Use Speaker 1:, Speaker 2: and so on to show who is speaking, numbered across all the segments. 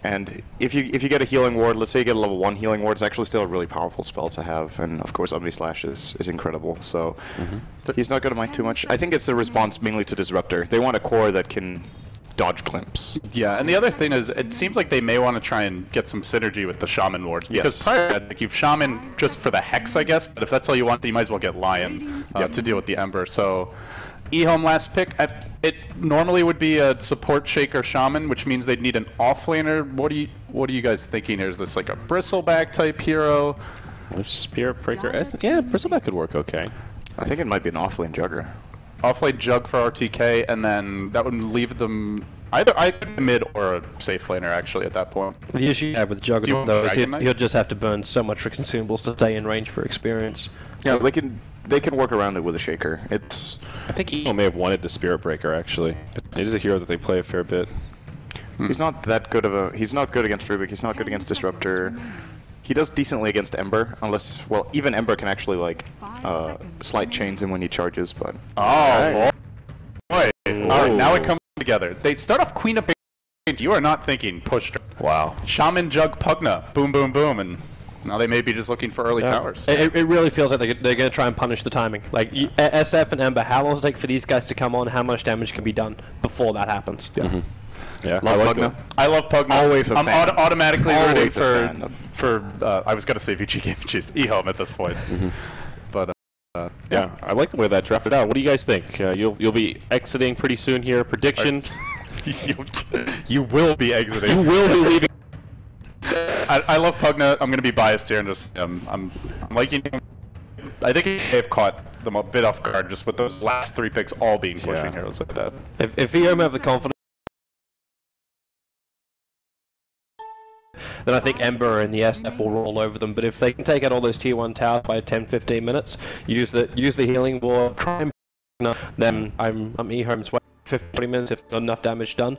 Speaker 1: And if you get a healing ward, let's say you get a level 1 healing ward, it's actually still a really powerful spell to have. And of course, Omni Slash is incredible. So he's not going to mind too much. I think it's a response mainly to Disruptor. They want a core that can dodge Climps.
Speaker 2: Yeah, and the other thing is, it seems like they may want to try and get some synergy with the Shaman wards. Because prior to that, like, you've Shaman just for the Hex, I guess. But if that's all you want, then you might as well get Lion to deal with the Ember. So Ehome last pick. It normally would be a support Shaker Shaman, which means they'd need an offlaner. What are you guys thinking here? Is this like a Bristleback type hero?
Speaker 3: Spirit Breaker? Yeah, Bristleback could work okay.
Speaker 1: I think it might be an offlane Jugger.
Speaker 2: Offlane Jug for RTK, and then that would leave them either mid or a safe laner actually at that point.
Speaker 4: The issue you have with Jugger though is he'll just have to burn so much for consumables to stay in range for experience.
Speaker 1: Yeah, they can work around it with a Shaker.
Speaker 3: I think Ehome may have wanted the Spirit Breaker actually. It is a hero that they play a fair bit.
Speaker 1: He's not that good of a. He's not good against Rubik. He's not good against Disruptor. He does decently against Ember, unless, well, even Ember can actually like slight chains him when he charges. But
Speaker 2: boy! All right, now it comes together. They start off Queen of Pain. You are not thinking push.
Speaker 3: Wow.
Speaker 2: Shaman Jug Pugna. Boom, boom, boom, and now they may be just looking for early towers.
Speaker 4: It really feels like they're going to try and punish the timing. Like, SF and Ember, how long does it take for these guys to come on? How much damage can be done before that happens?
Speaker 3: Yeah. Yeah,
Speaker 2: I love Pugna.
Speaker 1: Always a fan.
Speaker 2: I'm automatically rooting
Speaker 1: for
Speaker 2: I was going to say VG Game Cheese, Ehome at this point. But
Speaker 3: yeah, I like the way that drafted out. What do you guys think? You'll be exiting pretty soon here. Predictions?
Speaker 2: You will be exiting.
Speaker 3: You will be leaving.
Speaker 2: I love Pugna. I'm going to be biased here and just I'm liking him. I think they've caught them a bit off guard just with those last 3 picks all being pushing heroes like that.
Speaker 4: If Ehome have the confidence, then I think Ember and the SF will roll over them. But if they can take out all those tier 1 towers by 10-15 minutes, use the healing ward, try and then I'm Ehome's way. 50-40 minutes, if not enough damage done,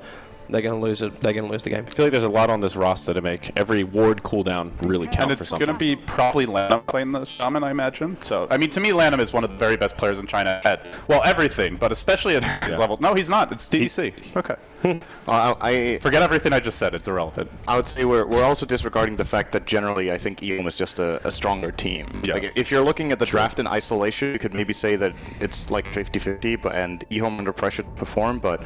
Speaker 4: they're gonna lose it. They're gonna lose the game.
Speaker 3: I feel like there's a lot on this roster to make every ward cooldown really count for something.
Speaker 2: And it's gonna be probably Lanham playing the Shaman, I imagine. So I mean, to me, Lanham is one of the very best players in China at, well, everything, but especially at his level. No, he's not. It's DDC. Okay.
Speaker 1: I
Speaker 2: forget everything I just said. It's irrelevant.
Speaker 1: I would say we're also disregarding the fact that generally I think Ehome is just a stronger team.
Speaker 2: Yes.
Speaker 1: Like, if you're looking at the draft in isolation, you could maybe say that it's like 50-50, and Ehome under pressure to perform, but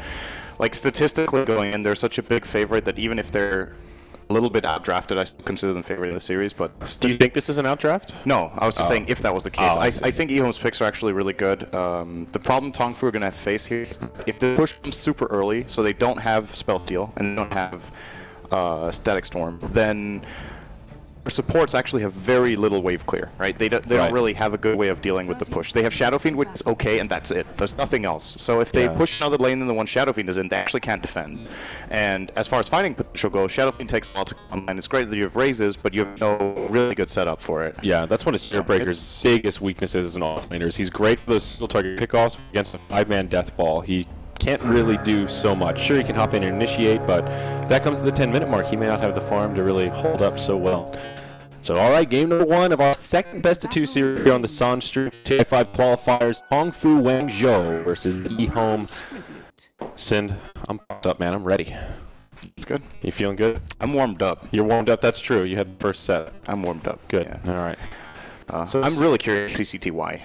Speaker 1: like statistically going in, they're such a big favorite that even if they're a little bit outdrafted, I still consider them favorite in the series. But
Speaker 3: do you think this is an outdraft?
Speaker 1: No, I was just saying if that was the case. I think Ehome's picks are actually really good. The problem TongFu are going to face here is if they push them super early, so they don't have Spell Steal and they don't have Static Storm, then their supports actually have very little wave clear, right? They don't really have a good way of dealing with the push. They have Shadow Fiend, which is okay, and that's it. There's nothing else. So if they push another lane than the one Shadow Fiend is in, they actually can't defend. And as far as fighting potential goes, Shadow Fiend takes a lot to come online. It's great that you have raises, but you have no really good setup for it.
Speaker 3: Yeah, that's one of Spirit Breaker's biggest weaknesses as an offlaner. He's great for those single target pickoffs against a 5-man death ball. He can't really do so much. Sure, he can hop in and initiate, but if that comes to the 10-minute mark, he may not have the farm to really hold up so well. So, all right, game number 1 of our second best-of-2 series here on the San Stream TI5 qualifiers. TongFu WZ versus Ehome. Sind, I'm pumped up, man. I'm ready.
Speaker 1: Good.
Speaker 3: You feeling good?
Speaker 1: I'm warmed up.
Speaker 3: You're warmed up. That's true. You had the first set.
Speaker 1: I'm warmed up.
Speaker 3: Good.
Speaker 1: Yeah.
Speaker 3: All right.
Speaker 1: So I'm really curious to see CTY.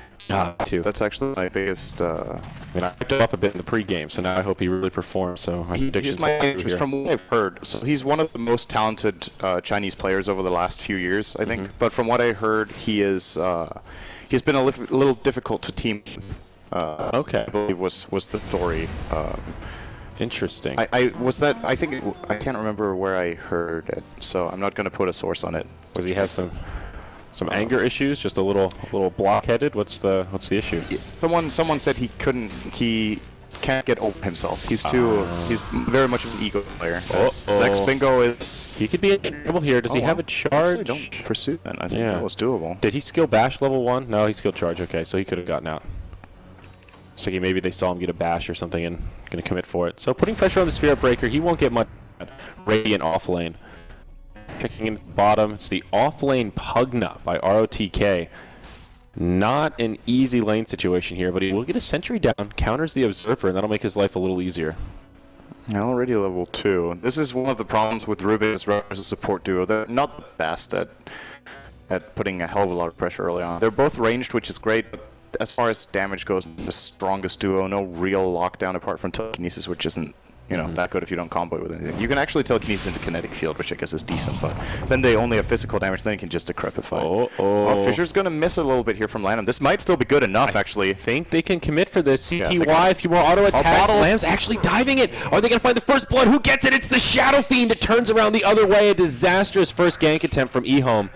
Speaker 3: Too.
Speaker 1: That's actually my biggest.
Speaker 3: I mean, I picked him up a bit in the pregame, so now I hope he really performs. So my predictions.
Speaker 1: He's my interest from what I've heard. So he's one of the most talented Chinese players over the last few years, I think. But from what I heard, he is he's been a little difficult to team.
Speaker 3: Okay.
Speaker 1: I believe was the story.
Speaker 3: Interesting.
Speaker 1: I think I can't remember where I heard it, so I'm not going to put a source on it.
Speaker 3: Does he have some anger issues? Just a little blockheaded? What's the issue?
Speaker 1: Someone said he can't get over himself. He's very much of an ego player. Sex Bingo is.
Speaker 3: He could be in trouble here. Does he have a charge?
Speaker 1: Don't pursue that. I think that was doable.
Speaker 3: Did he skill bash level 1? No, he skilled charge. Okay, so he could have gotten out. So maybe they saw him get a bash or something and going to commit for it. So putting pressure on the Spirit Breaker, he won't get much Radiant off lane. Checking in at the bottom, it's the off lane Pugna by ROTK. Not an easy lane situation here, but he will get a sentry down, counters the Observer, and that'll make his life a little easier.
Speaker 1: Already level 2. This is one of the problems with Rubik's as a support duo. They're not the best at putting a hell of a lot of pressure early on. They're both ranged, which is great, but as far as damage goes, the strongest duo, no real lockdown apart from telekinesis, which isn't, you know, that good if you don't combo it with anything. You can actually telekinesis into kinetic field, which I guess is decent, but then they only have physical damage, then you can just decrepify. Oh, Fisher's going to miss a little bit here from Lanham. This might still be good enough, actually.
Speaker 3: I think they can commit for this. CTY, a few more auto attacks. Lamb's actually diving it. Are they going to find the first blood? Who gets it? It's the Shadow Fiend. It turns around the other way. A disastrous first gank attempt from Ehome.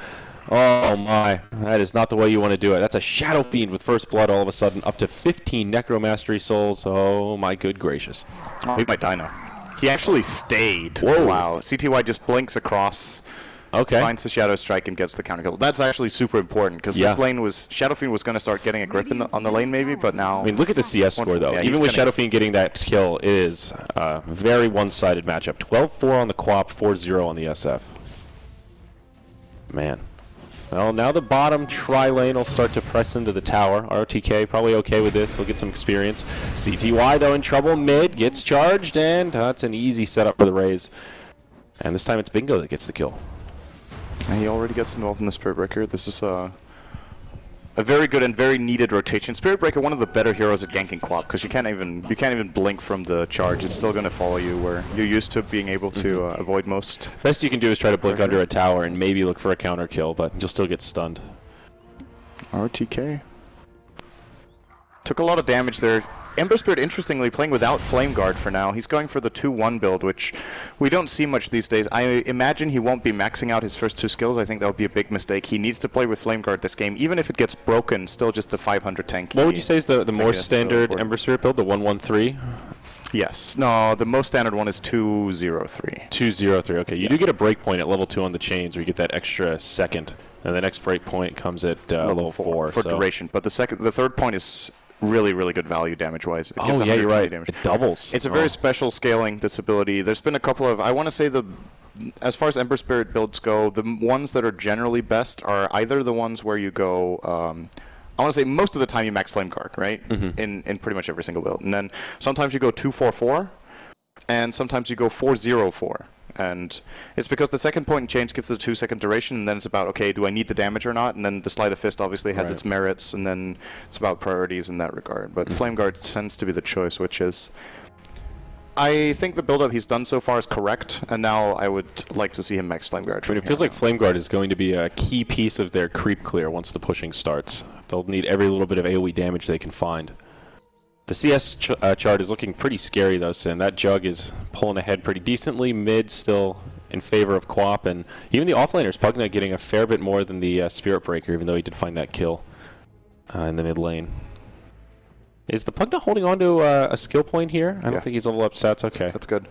Speaker 3: Oh my, that is not the way you want to do it. That's a Shadow Fiend with first blood all of a sudden, up to 15 Necromastery souls. Oh my good gracious.
Speaker 1: He might die now. He actually stayed.
Speaker 3: Whoa.
Speaker 1: Wow. CTY just blinks across, finds the Shadow Strike and gets the counter kill. That's actually super important because this lane was, Shadow Fiend was going to start getting a grip on the lane maybe, but now...
Speaker 3: I mean, look at the CS score though. Even with Shadow Fiend getting that kill, it is a very one-sided matchup. 12-4 on the QoP, 4-0 on the SF. Man. Well, now the bottom tri-lane will start to press into the tower. RTK probably okay with this. He'll get some experience. CTY, though, in trouble. Mid gets charged, and that's an easy setup for the Rays. And this time it's Bingo that gets the kill.
Speaker 1: And he already gets involved in the Spirit Breaker. This is a very good and very needed rotation. Spirit Breaker, one of the better heroes at ganking QoP, because you can't even blink from the charge. It's still going to follow you where you're used to being able to avoid most.
Speaker 3: Best you can do is try to blink under a tower and maybe look for a counter kill, but you'll still get stunned.
Speaker 1: RTK. Took a lot of damage there. Ember Spirit, interestingly, playing without Flame Guard for now. He's going for the 2-1 build, which we don't see much these days. I imagine he won't be maxing out his first 2 skills. I think that would be a big mistake. He needs to play with Flame Guard this game. Even if it gets broken, still just the 500 tank.
Speaker 3: What would you say is the more standard Ember Spirit build, the 1-1-3?
Speaker 1: Yes. No, the most standard one is 2-0-3.
Speaker 3: 2-0-3, okay. You do get a breakpoint at level 2 on the chains where you get that extra second. And the next breakpoint comes at level 4.
Speaker 1: For duration. But the third point is really, really good value damage-wise.
Speaker 3: Oh, yeah, you're right. It doubles.
Speaker 1: It's a very special scaling, this ability. There's been a couple of, I want to say as far as Ember Spirit builds go, the ones that are generally best are either the ones where you go, I want to say most of the time you max Flame Guard, right? In pretty much every single build. And then sometimes you go 2-4-4, and sometimes you go 4-0-4. And it's because the second point in chains gives the 2-second duration, and then it's about, okay, do I need the damage or not? And then the Sleight of Fist obviously has its merits, and then it's about priorities in that regard. But Flame Guard tends to be the choice, which is... I think the build-up he's done so far is correct, and now I would like to see him max Flame Guard.
Speaker 3: I mean, it feels like Flame Guard is going to be a key piece of their creep clear once the pushing starts. They'll need every little bit of AoE damage they can find. The CS chart is looking pretty scary, though, Sin. That Jug is pulling ahead pretty decently. Mid still in favor of QoP, and even the offlaners, Pugna getting a fair bit more than the Spirit Breaker, even though he did find that kill in the mid lane. Is the Pugna holding on to a skill point here? I don't think he's level up stats. Okay.
Speaker 1: That's good.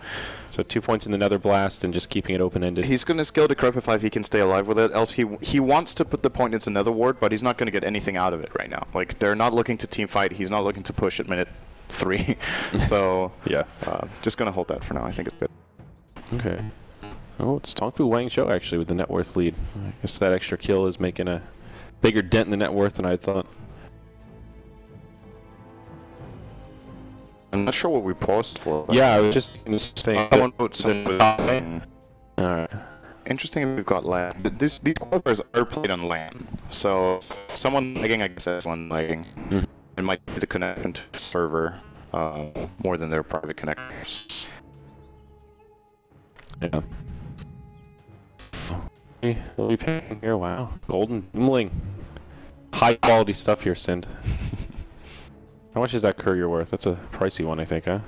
Speaker 3: So 2 points in the Nether Blast and just keeping it open-ended.
Speaker 1: He's going to skill Decrepify if he can stay alive with it, else he wants to put the point into Nether Ward, but he's not going to get anything out of it right now. Like, they're not looking to team fight. He's not looking to push at minute 3. So, just going to hold that for now. I think it's good.
Speaker 3: Okay. Oh, it's TongFu WZ actually with the net worth lead. I guess that extra kill is making a bigger dent in the net worth than I thought.
Speaker 1: I'm not sure what we paused for.
Speaker 3: Yeah, I was just saying.
Speaker 1: Alright. Interesting if we've got LAN. These qualifiers are played on LAN. So, someone lagging, I guess that's one lagging. It might be the connection to the server more than their private connectors.
Speaker 3: Yeah. We'll be paying here. Wow. Golden Doomling. High quality stuff here, Sind. How much is that courier worth? That's a pricey one, I think, huh?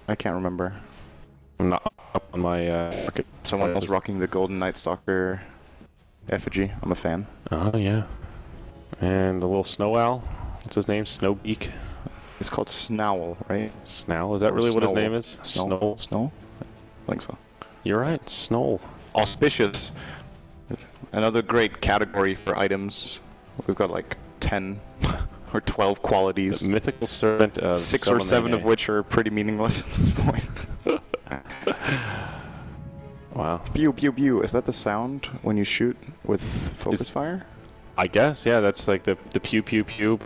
Speaker 1: I can't remember.
Speaker 3: I'm not up on my...
Speaker 1: Someone else rocking the Golden Night Stalker effigy. I'm a fan.
Speaker 3: Oh, yeah. And the little snow owl. What's his name? Snowbeak?
Speaker 1: It's called Snowl, right?
Speaker 3: Snowl? Is that really what his name is?
Speaker 1: Snow? I think so.
Speaker 3: You're right. Snowl.
Speaker 1: Auspicious. Another great category for items. We've got like 10... or 12 qualities.
Speaker 3: The mythical servant of
Speaker 1: 6 or 7 of which are pretty meaningless at this point.
Speaker 3: Wow.
Speaker 1: Pew, pew, pew. Is that the sound when you shoot with focus fire?
Speaker 3: I guess, yeah. That's like the pew, pew, pew.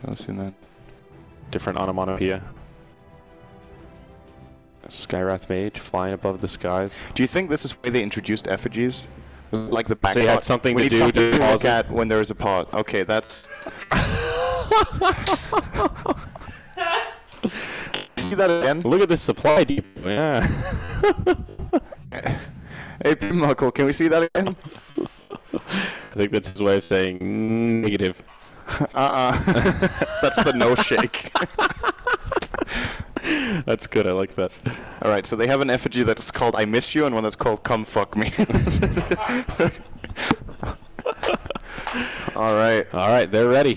Speaker 1: I've seen that.
Speaker 3: Different onomatopoeia. Skywrath Mage flying above the skies.
Speaker 1: Do you think this is why they introduced effigies? Like the back.
Speaker 3: So you had something
Speaker 1: we
Speaker 3: to
Speaker 1: need
Speaker 3: do
Speaker 1: something
Speaker 3: to
Speaker 1: to look at when there is a pause. Okay, that's. See that again?
Speaker 3: Look at this supply depot. Yeah.
Speaker 1: Hey, Muckle, can we see that again?
Speaker 3: I think that's his way of saying negative.
Speaker 1: That's the no shake.
Speaker 3: That's good. I like that.
Speaker 1: All right, so they have an effigy that's called "I Miss You" and one that's called "Come Fuck Me." All right.
Speaker 3: All right, they're ready.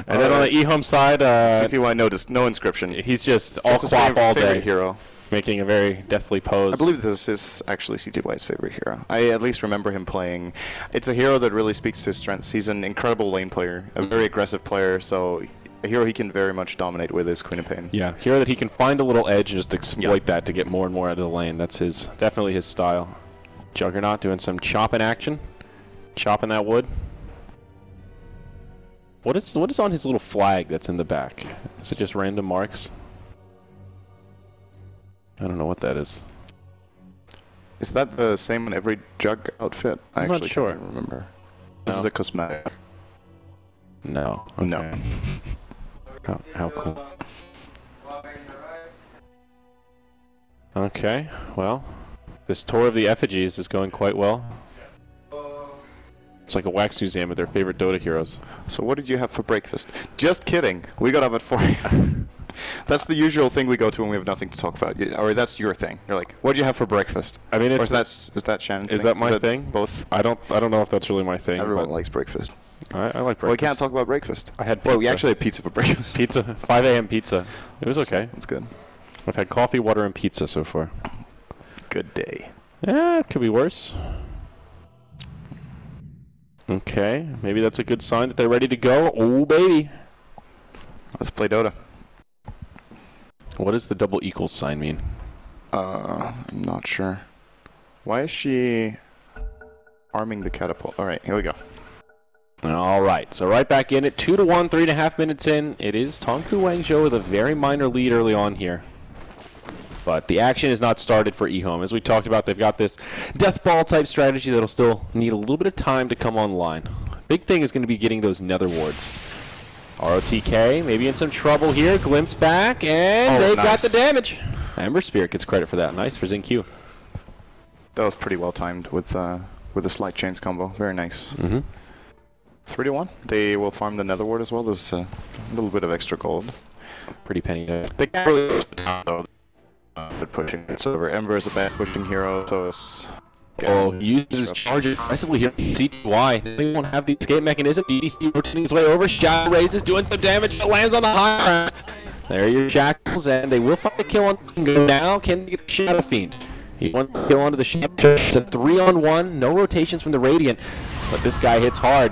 Speaker 3: And then on the Ehome side,
Speaker 1: CTY noticed no inscription.
Speaker 3: He's just all quap all day,
Speaker 1: hero,
Speaker 3: making a very deathly pose.
Speaker 1: I believe this is actually CTY's favorite hero. I at least remember him playing. It's a hero that really speaks to his strengths. He's an incredible lane player, a very aggressive player, so a hero he can very much dominate with is Queen of Pain.
Speaker 3: Yeah, hero that he can find a little edge and just exploit that to get more and more out of the lane. That's definitely his style. Juggernaut doing some chopping action, chopping that wood. What is on his little flag that's in the back? Is it just random marks? I don't know what that is.
Speaker 1: Is that the same on every Jug outfit?
Speaker 3: I'm not sure.
Speaker 1: Can't remember. This is a cosmetic.
Speaker 3: No.
Speaker 1: Okay. No.
Speaker 3: How cool. Okay, well, this tour of the effigies is going quite well. It's like a wax museum of their favorite Dota heroes.
Speaker 1: So what did you have for breakfast? Just kidding. We got up at 4 a.m. That's the usual thing we go to when we have nothing to talk about. Or that's your thing. You're like, what did you have for breakfast?
Speaker 3: I mean,
Speaker 1: or is that Shannon's thing?
Speaker 3: Is that my thing?
Speaker 1: Both.
Speaker 3: I don't know if that's really my thing.
Speaker 1: Everyone likes breakfast.
Speaker 3: I like breakfast.
Speaker 1: Well, we can't talk about breakfast.
Speaker 3: I had pizza.
Speaker 1: Well, we actually had pizza for breakfast.
Speaker 3: Pizza, 5 a.m. pizza. It was okay.
Speaker 1: That's good.
Speaker 3: I've had coffee, water, and pizza so far.
Speaker 1: Good day.
Speaker 3: Yeah, it could be worse. Okay, maybe that's a good sign that they're ready to go. Oh, baby.
Speaker 1: Let's play Dota.
Speaker 3: What does the double equals sign mean?
Speaker 1: I'm not sure. Why is she arming the catapult? All right, here we go.
Speaker 3: All right, so right back in it. 2-1, 3.5 minutes in. It is TongFu WZ with a very minor lead early on here. But the action is not started for Ehome. As we talked about, they've got this death ball type strategy that'll still need a little bit of time to come online. Big thing is going to be getting those nether wards. ROTK maybe in some trouble here. Glimpse back, and they've got the damage. Ember Spirit gets credit for that. Nice for XinQ.
Speaker 1: That was pretty well timed with the slight chains combo. Very nice. 3-1. They will farm the nether ward as well. There's a little bit of extra gold.
Speaker 3: Pretty penny.
Speaker 1: They can't really use the top though. But pushing it's over. Ember is a bad pushing hero, so it's.
Speaker 3: Oh, he uses charge aggressively here. CTY. They won't have the escape mechanism. DDC rotating his way over. Shadow raises, doing some damage. It lands on the high ground. There are your Jackals, and they will find a kill on go now. Can they get the Shadow Fiend? He wants to kill onto the Shadow. It's a 3-on-1. No rotations from the Radiant, but this guy hits hard.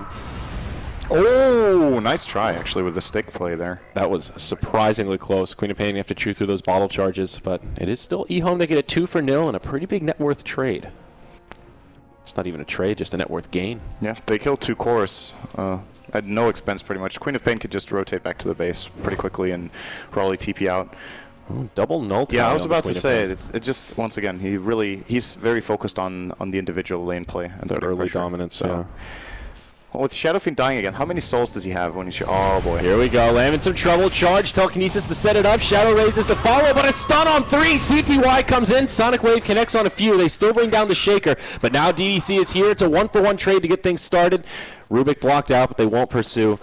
Speaker 1: Oh, nice try, actually, with the stick play there.
Speaker 3: That was surprisingly close. Queen of Pain have to chew through those bottle charges, but it is still Ehome. They get a 2-0 and a pretty big net worth trade. It's not even a trade, just a net worth gain.
Speaker 1: Yeah, they killed 2 cores at no expense, pretty much. Queen of Pain could just rotate back to the base pretty quickly and probably TP out.
Speaker 3: Ooh, double null.
Speaker 1: Yeah, I was about to say it just once again he's very focused on the individual lane play and
Speaker 3: the early dominance.
Speaker 1: So.
Speaker 3: Yeah.
Speaker 1: Well, with Shadow Fiend dying again, how many souls does he have when he oh boy.
Speaker 3: Here we go, Lamb in some trouble. Charge, telekinesis to set it up. Shadow raises to follow, but a stun on 3. CTY comes in. Sonic Wave connects on a few. They still bring down the Shaker, but now DDC is here. It's a 1-for-1 trade to get things started. Rubik blocked out, but they won't pursue.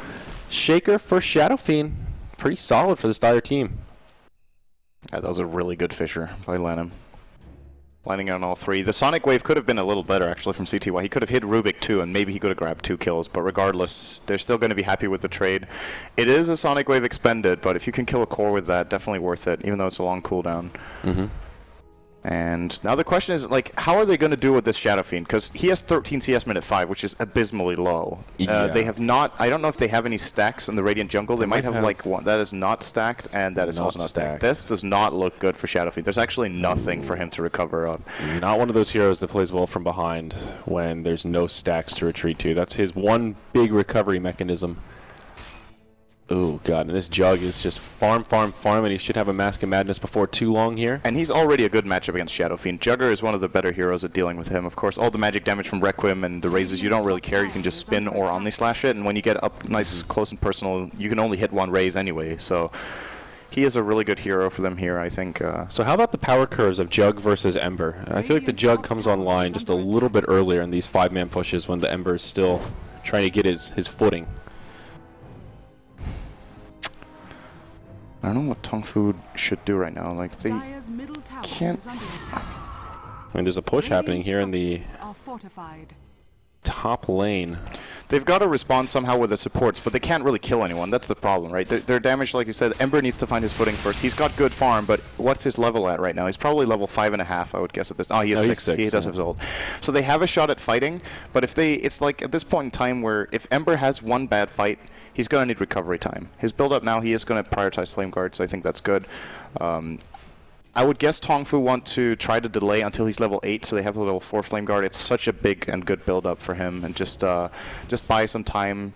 Speaker 3: Shaker for Shadow Fiend. Pretty solid for this dire team.
Speaker 1: Yeah, that was a really good Fisher by Lanham. Lining on all 3. The Sonic Wave could have been a little better, actually, from CTY. He could have hit Rubik, too, and maybe he could have grabbed 2 kills. But regardless, they're still going to be happy with the trade. It is a Sonic Wave expended, but if you can kill a core with that, definitely worth it, even though it's a long cooldown. And now the question is, like, how are they going to do with this Shadow Fiend? Because he has 13 CS minute 5, which is abysmally low. They have not, I don't know if they have any stacks in the Radiant Jungle. They might have, like, one that is not stacked, and that is also not stacked. This does not look good for Shadow Fiend. There's actually nothing for him to recover of.
Speaker 3: Not one of those heroes that plays well from behind when there's no stacks to retreat to. That's his one big recovery mechanism. Oh, God, and this Jug is just farm, and he should have a Mask of Madness before too long here.
Speaker 1: And he's already a good matchup against Shadow Fiend. Jugger is one of the better heroes at dealing with him. Of course, all the magic damage from Requiem and the raises, you don't really care. You can just spin or Omni-Slash it, and when you get up nice, close and personal, you can only hit one raise anyway, so he is a really good hero for them here, I think.
Speaker 3: So how about the power curves of Jug versus Ember? I feel like the Jug comes online just a little bit earlier in these 5-man pushes when the Ember is still trying to get his footing.
Speaker 1: I don't know what TongFu should do right now. Like, they can't...
Speaker 3: I mean, there's a push happening here in the top lane.
Speaker 1: They've got to respond somehow with the supports, but they can't really kill anyone. That's the problem, right? Their damage, like you said, Ember needs to find his footing first. He's got good farm, but what's his level at right now? He's probably level 5.5, I would guess at this. Oh, he is 6. He does have his ult. So they have a shot at fighting, but if they... It's like at this point in time where if Ember has one bad fight, he's going to need recovery time. His build-up now, he is going to prioritize Flame Guard, so I think that's good. I would guess TongFu want to try to delay until he's level 8, so they have the level 4 Flame Guard. It's such a big and good build-up for him, and just buy some time,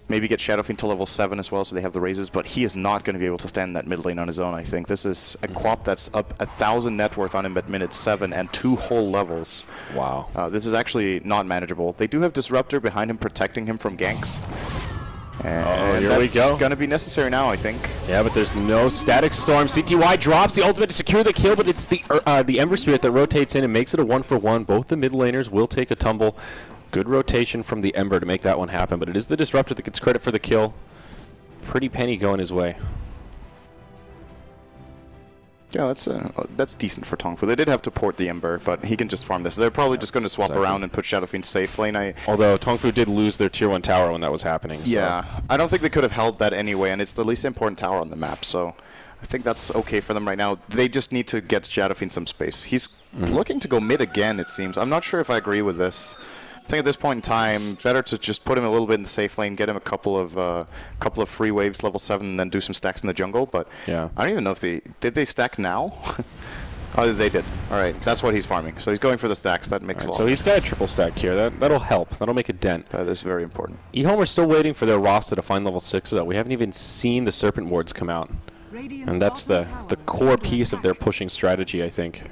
Speaker 1: maybe get Shadow Fiend to level 7 as well, so they have the raises, but he is not going to be able to stand that mid lane on his own, I think. This is a Quap that's up 1,000 net worth on him at minute 7 and 2 whole levels.
Speaker 3: Wow.
Speaker 1: This is actually not manageable. They do have Disruptor behind him protecting him from ganks. And
Speaker 3: here we go.
Speaker 1: That's going to be necessary now, I think.
Speaker 3: Yeah, but there's no Static Storm. CTY drops the ultimate to secure the kill, but it's the Ember Spirit that rotates in and makes it a 1-for-1. Both the mid laners will take a tumble. Good rotation from the Ember to make that one happen, but it is the Disruptor that gets credit for the kill. Pretty penny going his way.
Speaker 1: Yeah, that's decent for TongFu. They did have to port the Ember, but he can just farm this. They're probably just going to swap around and put Shadow Fiend safe lane.
Speaker 3: Although TongFu did lose their tier 1 tower when that was happening. So.
Speaker 1: Yeah, I don't think they could have held that anyway, and it's the least important tower on the map, so I think that's okay for them right now. They just need to get Shadow Fiend some space. He's looking to go mid again, it seems. I'm not sure if I agree with this. I think at this point in time, better to just put him a little bit in the safe lane, get him a couple of free waves, level 7, and then do some stacks in the jungle. But
Speaker 3: yeah.
Speaker 1: I don't even know if did they stack now? Oh, they did. All right, that's what he's farming. So he's going for the stacks. That makes a lot.
Speaker 3: So he's got a triple stack here. That'll help. That'll make a dent.
Speaker 1: That is very important.
Speaker 3: Ehome are still waiting for their Rasta to find level 6, though. We haven't even seen the Serpent Wards come out, and that's the core piece of their pushing strategy, I think.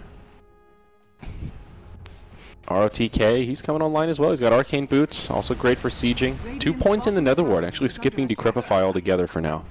Speaker 3: ROTK, he's coming online as well. He's got Arcane Boots, also great for sieging. 2 points in the Nether Ward, actually skipping Decrepify altogether for now.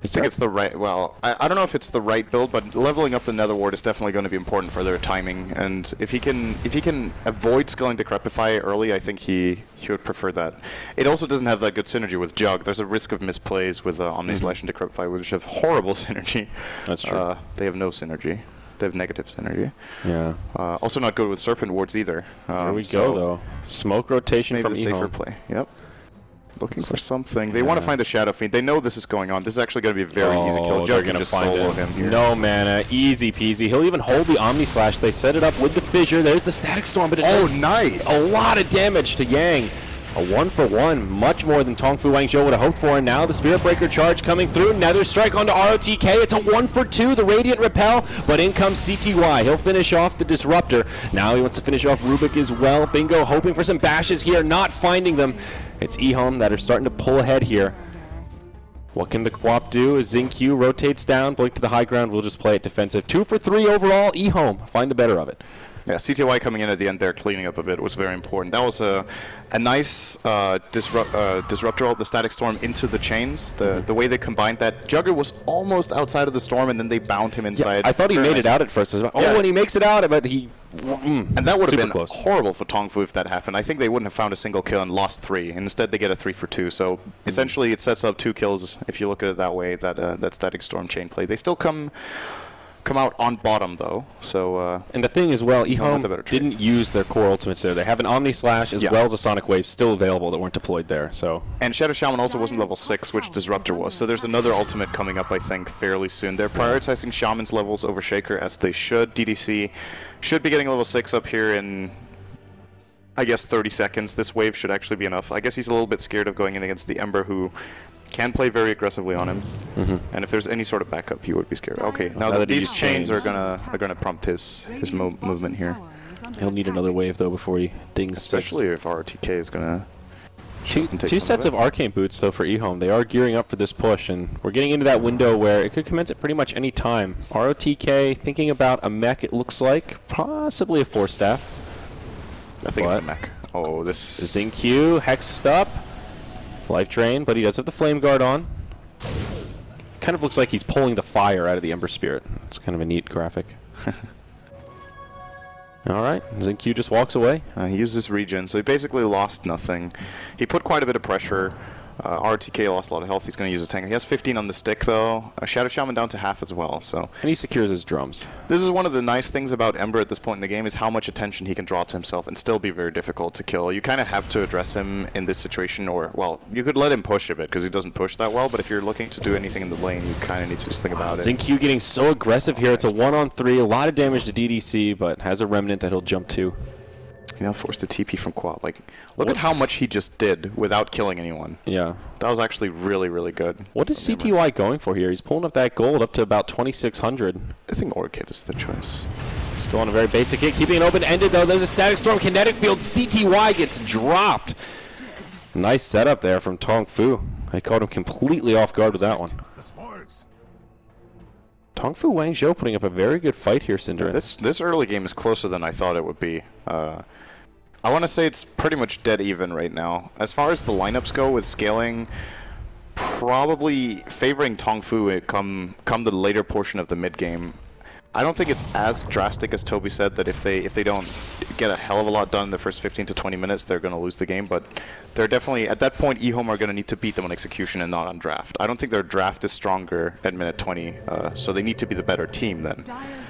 Speaker 1: I think it's the right, well, I don't know if it's the right build, but leveling up the Nether Ward is definitely going to be important for their timing, and if he can avoid skilling Decrepify early, I think he would prefer that. It also doesn't have that good synergy with Jug. There's a risk of misplays with Omni-Slash and Decrepify, which have horrible synergy.
Speaker 3: That's true.
Speaker 1: They have no synergy. They have negative synergy.
Speaker 3: Yeah.
Speaker 1: Also not good with Serpent Wards either.
Speaker 3: Here we go, though. Smoke rotation from
Speaker 1: Ehome. Safer play. Yep. Looking for something. They want to find the Shadow Fiend. They know this is going on. This is actually going to be a very easy kill. Jug can just solo him here.
Speaker 3: No mana. Easy peasy. He'll even hold the Omni-Slash. They set it up with the Fissure. There's the Static Storm, but it does
Speaker 1: nice!
Speaker 3: A lot of damage to Yang. A 1-for-1, much more than TongFu WZ would have hoped for, and now the Spirit Breaker charge coming through. Nether Strike onto ROTK. It's a 1-for-2, the Radiant Repel, but in comes CTY. He'll finish off the Disruptor. Now he wants to finish off Rubik as well. Bingo hoping for some bashes here, not finding them. It's Ehome that are starting to pull ahead here. What can the Quap do as Xingqiu rotates down, blink to the high ground, we'll just play it defensive. 2 for 3 overall, Ehome find the better of it.
Speaker 1: Yeah, CTY coming in at the end there, cleaning up a bit, was very important. That was a nice disruptor ult, the Static Storm into the chains. The way they combined that, Jugger was almost outside of the storm, and then they bound him inside.
Speaker 3: Yeah, I thought he made it out at first as well. Oh, and he makes it out, but he...
Speaker 1: and that would have been horrible for TongFu if that happened. I think they wouldn't have found a single kill and lost 3. Instead, they get a 3-for-2. So essentially, it sets up 2 kills if you look at it that way. That Static Storm chain play. They still come out on bottom though, so
Speaker 3: and the thing as well, Ehome didn't use their core ultimates there. They have an Omni-Slash as well as a Sonic Wave still available that weren't deployed there. So
Speaker 1: and Shadow Shaman also wasn't level 6, which Disruptor was. So there's another ultimate coming up, I think, fairly soon. They're prioritizing Shaman's levels over Shaker as they should. DDC should be getting level 6 up here in, I guess, 30 seconds. This wave should actually be enough. I guess he's a little bit scared of going in against the Ember, who can play very aggressively on him, and if there's any sort of backup, he would be scared. Okay, now these chains are gonna prompt his movement here.
Speaker 3: He'll need another wave though before he dings.
Speaker 1: Especially if RTK is gonna
Speaker 3: Two sets of arcane boots, though, for Ehome. They are gearing up for this push, and we're getting into that window where it could commence at pretty much any time. ROTK thinking about a mech, it looks like. Possibly a 4-staff.
Speaker 1: I think it's a mech. Oh, this...
Speaker 3: Xingqiu, hexed up. Life drain, but he does have the flame guard on. Kind of looks like he's pulling the fire out of the Ember Spirit. It's kind of a neat graphic. Alright, Xingqiu just walks away.
Speaker 1: He used his regen, so he basically lost nothing. He put quite a bit of pressure. RTK lost a lot of health. He's going to use his tank. He has 15 on the stick, though. Shadow Shaman down to half as well. So.
Speaker 3: And he secures his drums.
Speaker 1: This is one of the nice things about Ember at this point in the game is how much attention he can draw to himself and still be very difficult to kill. You kind of have to address him in this situation, or, well, you could let him push a bit because he doesn't push that well, but if you're looking to do anything in the lane, you kind of need to just think about it.
Speaker 3: Xingqiu getting so aggressive here. It's a 1-on-3, a lot of damage to DDC, but has a remnant that he'll jump to.
Speaker 1: You know, forced a TP from Quad. Like, look at how much he just did without killing anyone.
Speaker 3: Yeah.
Speaker 1: That was actually really, really good.
Speaker 3: What is CTY going for here? He's pulling up that gold up to about 2,600.
Speaker 1: I think Orchid is the choice.
Speaker 3: Still on a very basic hit. Keeping it open-ended, though. There's a Static Storm kinetic field. CTY gets dropped. Nice setup there from TongFu. I caught him completely off guard with that one. TongFu Wangzhou putting up a very good fight here, Synderen.
Speaker 1: This early game is closer than I thought it would be. I want to say it's pretty much dead even right now. As far as the lineups go with scaling, probably favoring TongFu come the later portion of the mid game. I don't think it's as drastic as Toby said that if they don't get a hell of a lot done in the first 15 to 20 minutes, they're going to lose the game. But they're definitely, at that point, Ehome are going to need to beat them on execution and not on draft. I don't think their draft is stronger at minute 20, so they need to be the better team then.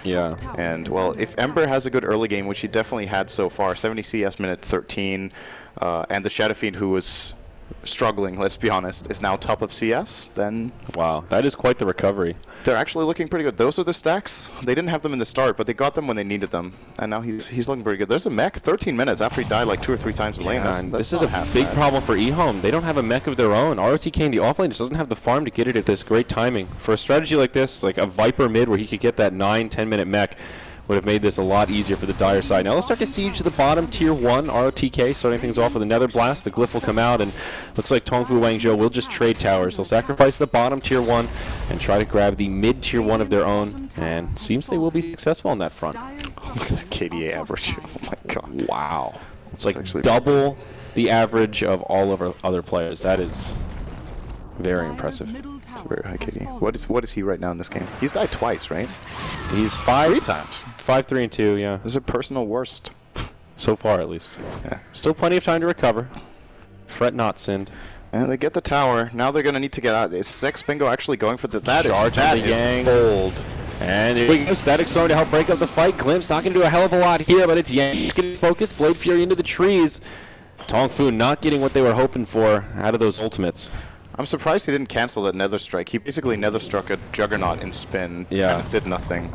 Speaker 3: Yeah.
Speaker 1: And, well, if Ember has a good early game, which he definitely had so far, 70 CS minute 13, and the Shadow Fiend, who was struggling, let's be honest, is now top of CS, then...
Speaker 3: Wow, that is quite the recovery.
Speaker 1: They're actually looking pretty good. Those are the stacks. They didn't have them in the start, but they got them when they needed them. And now he's looking pretty good. There's a mech 13 minutes after he died like 2 or 3 times in lane.
Speaker 3: This is a big problem for Ehome. They don't have a mech of their own. ROTK in the offlane just doesn't have the farm to get it at this great timing. For a strategy like this, like a Viper mid where he could get that 9-10 minute mech, would have made this a lot easier for the Dire side. Now let's start to siege the bottom tier 1. ROTK starting things off with a Nether Blast. The Glyph will come out, and looks like TongFu Wangzhou will just trade towers. They'll sacrifice the bottom tier 1 and try to grab the mid tier 1 of their own, and seems they will be successful on that front.
Speaker 1: Look at that KDA average. Oh my god.
Speaker 3: Wow. It's like double the average of all of our other players. That is very impressive.
Speaker 1: It's a very high KD. What is he right now in this game? He's died twice, right?
Speaker 3: He's
Speaker 1: 3 times.
Speaker 3: 5, 3, and 2, yeah.
Speaker 1: This is a personal worst.
Speaker 3: So far, at least.
Speaker 1: Yeah.
Speaker 3: Still plenty of time to recover. Fret not, Sind.
Speaker 1: And they get the tower. Now they're going to need to get out. Is Sex Bingo actually going for the... That
Speaker 3: is
Speaker 1: bold.
Speaker 3: And here we go. Static Storm to help break up the fight. Glimpse not going to do a hell of a lot here, but it's Yang. He's getting focused. Blade Fury into the trees. TongFu not getting what they were hoping for out of those ultimates.
Speaker 1: I'm surprised he didn't cancel that Nether Strike. He basically Nether struck a Juggernaut in spin.
Speaker 3: Yeah.
Speaker 1: And it did nothing.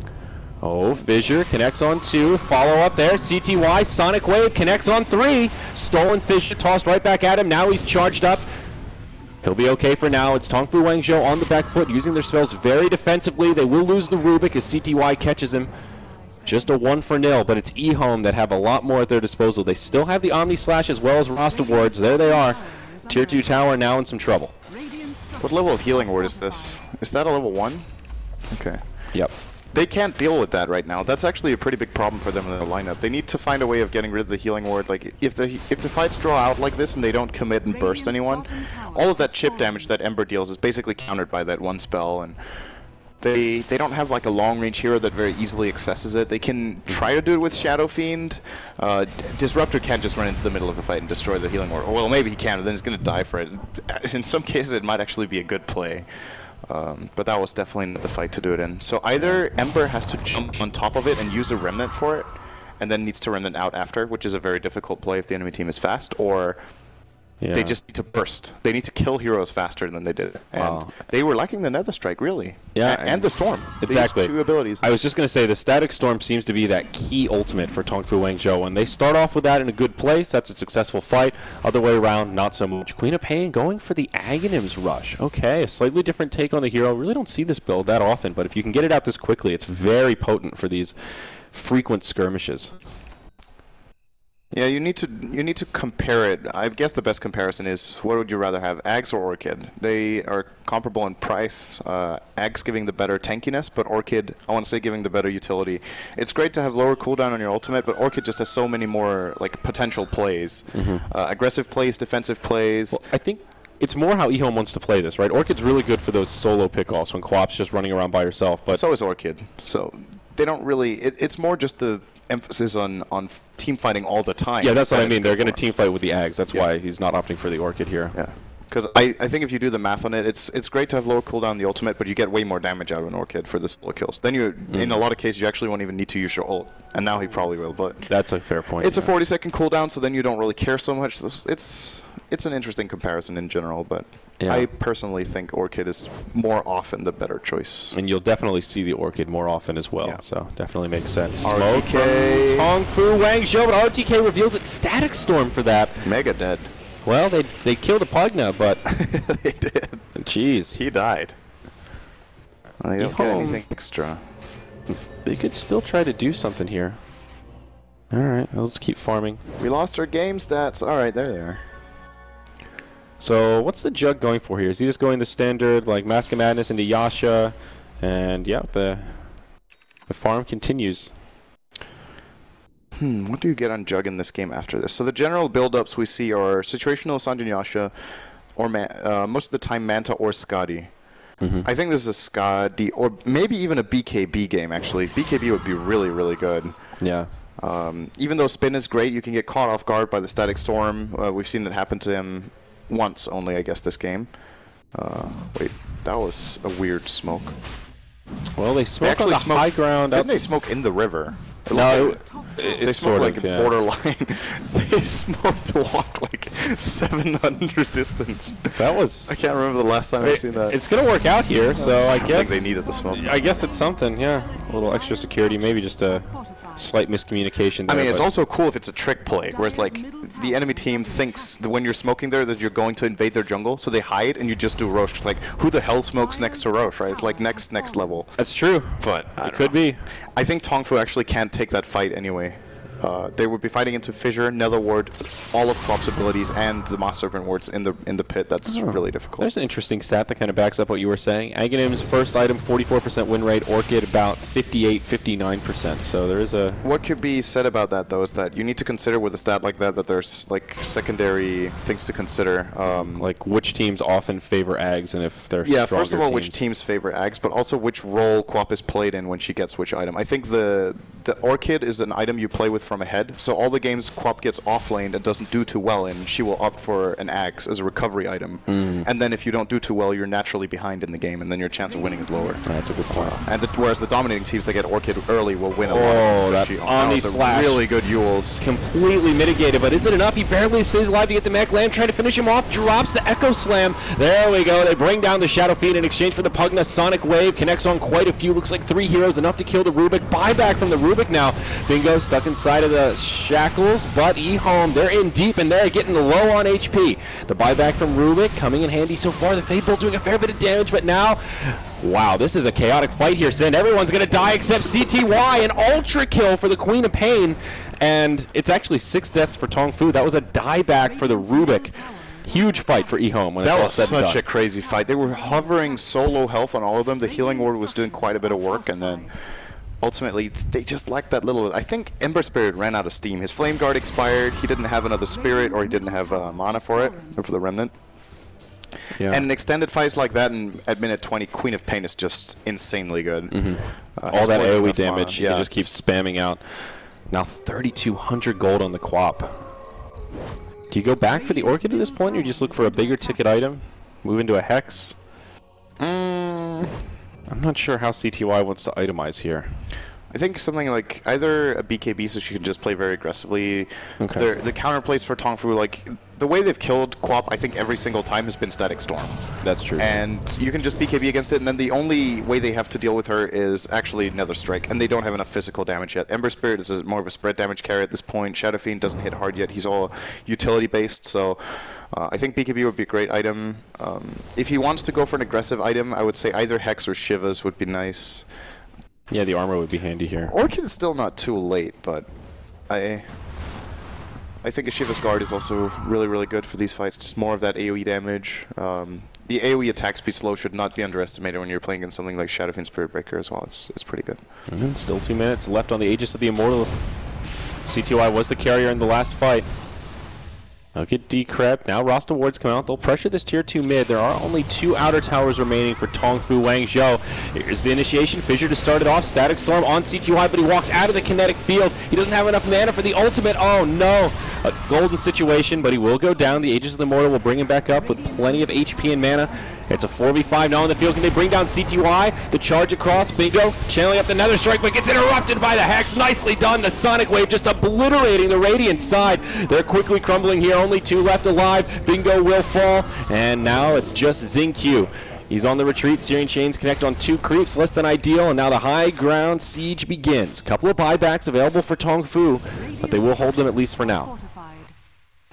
Speaker 3: Oh, Fissure connects on 2. Follow up there. CTY, Sonic Wave connects on 3. Stolen Fissure tossed right back at him. Now he's charged up. He'll be okay for now. It's TongFu Wangzhou on the back foot, using their spells very defensively. They will lose the Rubik as CTY catches him. Just a 1-0, but it's Ehome that have a lot more at their disposal. They still have the Omni Slash as well as Rasta Wards. There they are. Tier 2 tower now in some trouble.
Speaker 1: What level of Healing Ward is this? Is that a level 1? Okay.
Speaker 3: Yep.
Speaker 1: They can't deal with that right now. That's actually a pretty big problem for them in their lineup. They need to find a way of getting rid of the Healing Ward. Like, if the fights draw out like this and they don't commit and burst anyone, all of that chip damage that Ember deals is basically countered by that one spell, and they don't have like a long-range hero that very easily accesses it. They can try to do it with Shadow Fiend. Disruptor can't just run into the middle of the fight and destroy the Healing Ward. Or, well, maybe he can, but then he's going to die for it. In some cases, it might actually be a good play. But that was definitely not the fight to do it in. So either Ember has to jump on top of it and use a Remnant for it, and then needs to Remnant out after, which is a very difficult play if the enemy team is fast, or they just need to burst. They need to kill heroes faster than they did. And they were lacking the Nether Strike, really.
Speaker 3: Yeah,
Speaker 1: and the Storm.
Speaker 3: Exactly.
Speaker 1: These 2 abilities.
Speaker 3: I was just going to say, the Static Storm seems to be that key ultimate for TongFu Wangzhou. When they start off with that in a good place, that's a successful fight. Other way around, not so much. Queen of Pain going for the Aghanim's Rush. Okay, a slightly different take on the hero. Really don't see this build that often, but if you can get it out this quickly, it's very potent for these frequent skirmishes.
Speaker 1: Yeah, you need to compare it. I guess the best comparison is, what would you rather have, Ags or Orchid? They are comparable in price. Ags giving the better tankiness, but Orchid, I want to say, giving the better utility. It's great to have lower cooldown on your ultimate, but Orchid just has so many more like potential plays, aggressive plays, defensive plays.
Speaker 3: Well, I think it's more how Ehome wants to play this, right? Orchid's really good for those solo pickoffs when Quap's just running around by herself, but
Speaker 1: so is Orchid. So they don't really. It's more just the emphasis on team fighting all the time.
Speaker 3: Yeah, that's what I mean. They're going to team fight with the Ags. That's why he's not opting for the Orchid here.
Speaker 1: Yeah, because I think if you do the math on it, it's great to have lower cooldown on the ultimate, but you get way more damage out of an Orchid for the solo kills. Then you, in a lot of cases, you actually won't even need to use your ult, and now he probably will. But
Speaker 3: that's a fair point.
Speaker 1: It's a 40-second cooldown, so then you don't really care so much. It's an interesting comparison in general, but I personally think Orchid is more often the better choice.
Speaker 3: And you'll definitely see the Orchid more often as well, so definitely makes sense.
Speaker 1: RTK.
Speaker 3: TongFu WZ, but RTK reveals it's Static Storm for that.
Speaker 1: Mega dead.
Speaker 3: Well, they killed the Pugna, but
Speaker 1: they did.
Speaker 3: Jeez.
Speaker 1: He died. They don't get anything extra.
Speaker 3: They could still try to do something here. Alright, let's keep farming.
Speaker 1: We lost our game stats. Alright, there they are.
Speaker 3: So, what's the Jug going for here? Is he just going the standard, like, Mask of Madness into Yasha? And, yeah, the farm continues.
Speaker 1: What do you get on Jug in this game after this? So the general build-ups we see are situational Sanjin Yasha, or most of the time Manta or Skadi. I think this is a Skadi, or maybe even a BKB game, actually. BKB would be really, really good.
Speaker 3: Yeah.
Speaker 1: Even though Spin is great, you can get caught off guard by the Static Storm. We've seen it happen to him once only, I guess, this game. Wait, that was a weird smoke.
Speaker 3: Well, they smoked on the high ground.
Speaker 1: Didn't they smoke in the river?
Speaker 3: No,
Speaker 1: they smoked like borderline. They smoked to walk like 700 distance.
Speaker 3: That was...
Speaker 1: I can't remember the last time I've seen that.
Speaker 3: It's going to work out here, so I guess...
Speaker 1: I think they needed the smoke.
Speaker 3: I guess it's something, yeah. A little extra security, maybe just a slight miscommunication there.
Speaker 1: I mean, it's also cool if it's a trick play, where it's like the enemy team thinks that when you're smoking there that you're going to invade their jungle, so they hide and you just do Roche. Like, who the hell smokes next to Roche, right? It's like next level.
Speaker 3: That's true.
Speaker 1: But
Speaker 3: it could be.
Speaker 1: I think TongFu actually can't take that fight anyway. They would be fighting into Fissure, Nether Ward, all of Quap's abilities, and the Moss Serpent Wards in the pit. That's really difficult.
Speaker 3: There's an interesting stat that kind of backs up what you were saying. Aghanim's first item, 44% win rate. Orchid, about 58, 59%. So there is a...
Speaker 1: What could be said about that, though, is that you need to consider with a stat like that there's, like, secondary things to consider.
Speaker 3: Like, which teams often favor Ags, and if they're
Speaker 1: yeah, first of all, which teams favor Ags, but also which role Quap is played in when she gets which item. I think the Orchid is an item you play with from ahead, so all the games Quap gets offlaned and doesn't do too well in, she will opt for an Axe as a recovery item. And then if you don't do too well, you're naturally behind in the game, and then your chance of winning is lower.
Speaker 3: That's a good point.
Speaker 1: And whereas the dominating teams that get Orchid early will win a lot.
Speaker 3: That Omni Slash.
Speaker 1: Really good Yules.
Speaker 3: Completely mitigated, but is it enough? He barely stays alive to get the mech. Lamb trying to finish him off, drops the Echo Slam. There we go. They bring down the Shadow Fiend in exchange for the Pugna. Sonic Wave connects on quite a few. Looks like 3 heroes, enough to kill the Rubik. Buyback from the Rubik now. Bingo stuck inside of the shackles, but Ehome, they're in deep and they're getting low on HP. The buyback from Rubik coming in handy so far. The Fade Bolt doing a fair bit of damage, but now, wow, this is a chaotic fight here, Sin. Everyone's going to die except CTY. An ultra kill for the Queen of Pain, and it's actually 6 deaths for TongFu. That was a dieback for the Rubik. Huge fight for Ehome when
Speaker 1: that
Speaker 3: it's all
Speaker 1: was
Speaker 3: said and
Speaker 1: such a crazy fight. They were hovering so low health on all of them. The healing ward was doing quite a bit of work, and then ultimately, they just lacked that little... I think Ember Spirit ran out of steam. His Flame Guard expired. He didn't have another Spirit, or he didn't have mana for it, or for the Remnant. Yeah. And extended fights like that at minute 20, Queen of Pain is just insanely good.
Speaker 3: All that AoE damage, you just keep spamming out. Now 3,200 gold on the Quap. Do you go back for the Orchid at this point, or you just look for a bigger ticket item? Move into a Hex? I'm not sure how CTY wants to itemize here.
Speaker 1: I think something like either a BKB so she can just play very aggressively.
Speaker 3: Okay.
Speaker 1: The counterplays for TongFu, like, the way they've killed Quap, I think every single time has been Static Storm.
Speaker 3: That's true.
Speaker 1: And you can just BKB against it, and then the only way they have to deal with her is actually Nether Strike, and they don't have enough physical damage yet. Ember Spirit is more of a spread damage carry at this point. Shadow Fiend doesn't hit hard yet. He's all utility-based, so I think BKB would be a great item. If he wants to go for an aggressive item, I would say either Hex or Shivas would be nice.
Speaker 3: Yeah, the armor would be handy here.
Speaker 1: Orchid is still not too late, but I think Ashiva's guard is also really, really good for these fights. Just more of that AoE damage. The AoE attack speed slow should not be underestimated when you're playing against something like Shadowfiend Spirit Breaker as well. It's pretty good.
Speaker 3: Still 2 minutes left on the Aegis of the Immortal. CTY was the carrier in the last fight. They'll get decrept. Now Rasta wards come out. They'll pressure this tier 2 mid. There are only 2 outer towers remaining for TongFu WZ. Here's the initiation. Fissure to start it off. Static Storm on CTY, but he walks out of the kinetic field. He doesn't have enough mana for the ultimate. Oh no! A golden situation, but he will go down. The Aegis of the Immortal will bring him back up with plenty of HP and mana. It's a 4v5 now on the field. Can they bring down CTY? The charge across. Bingo channeling up the Nether Strike, but gets interrupted by the Hex. Nicely done. The Sonic Wave just obliterating the Radiant side. They're quickly crumbling here. Only 2 left alive. Bingo will fall. And now it's just Xingqiu. He's on the retreat. Searing Chains connect on 2 creeps. Less than ideal. And now the high ground siege begins. Couple of buybacks available for TongFu, but they will hold them at least for now.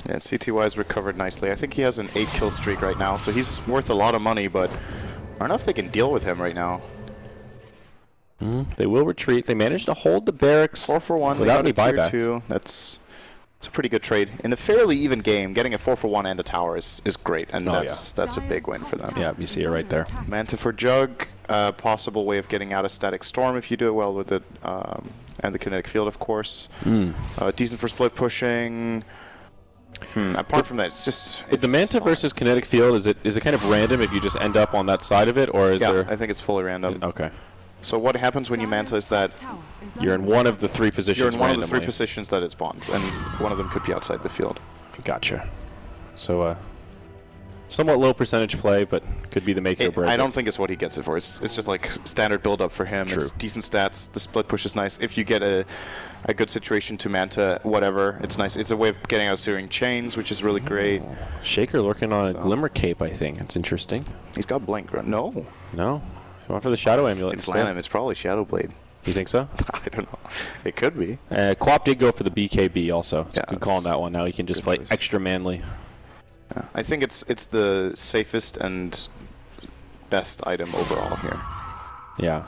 Speaker 1: Yeah, CTY has recovered nicely. I think he has an 8-kill streak right now, so he's worth a lot of money, but I don't know if they can deal with him right now.
Speaker 3: They will retreat. They managed to hold the barracks
Speaker 1: 4-for-1
Speaker 3: without any
Speaker 1: buybacks.
Speaker 3: buybacks.
Speaker 1: That's a pretty good trade. In a fairly even game, getting a 4-for-1 and a tower is great, and that's a big win for them.
Speaker 3: Yeah, you see it right there.
Speaker 1: Manta for Jug, possible way of getting out of Static Storm if you do it well with it, and the Kinetic Field, of course. Decent for split pushing. Apart from that, it's just...
Speaker 3: Is the Manta versus Kinetic Field, is it kind of random if you just end up on that side of it, or is there...
Speaker 1: I think it's fully random.
Speaker 3: Okay.
Speaker 1: So what happens when you Manta is that...
Speaker 3: You're in one of the 3 positions
Speaker 1: You're in one
Speaker 3: randomly.
Speaker 1: of the 3 positions that it spawns, and one of them could be outside the field.
Speaker 3: Gotcha. So, somewhat low percentage play, but could be the make or break.
Speaker 1: I don't think it's what he gets it for. It's just like standard build-up for him.
Speaker 3: True.
Speaker 1: It's decent stats. The split push is nice. If you get a good situation to Manta, whatever, it's nice. It's a way of getting out of Searing Chains, which is really great.
Speaker 3: Shaker looking on a Glimmer Cape, I think. It's interesting.
Speaker 1: He's got Blink. No.
Speaker 3: No? He went for the Shadow Amulet
Speaker 1: It's
Speaker 3: instead.
Speaker 1: Lanham. It's probably Shadow Blade.
Speaker 3: You think so?
Speaker 1: I don't know. It could be.
Speaker 3: Quap did go for the BKB also. So
Speaker 1: Yeah,
Speaker 3: good call on that one. Now he can just play
Speaker 1: choice.
Speaker 3: extra manly.
Speaker 1: Yeah. I think it's the safest and best item overall here.
Speaker 3: Yeah.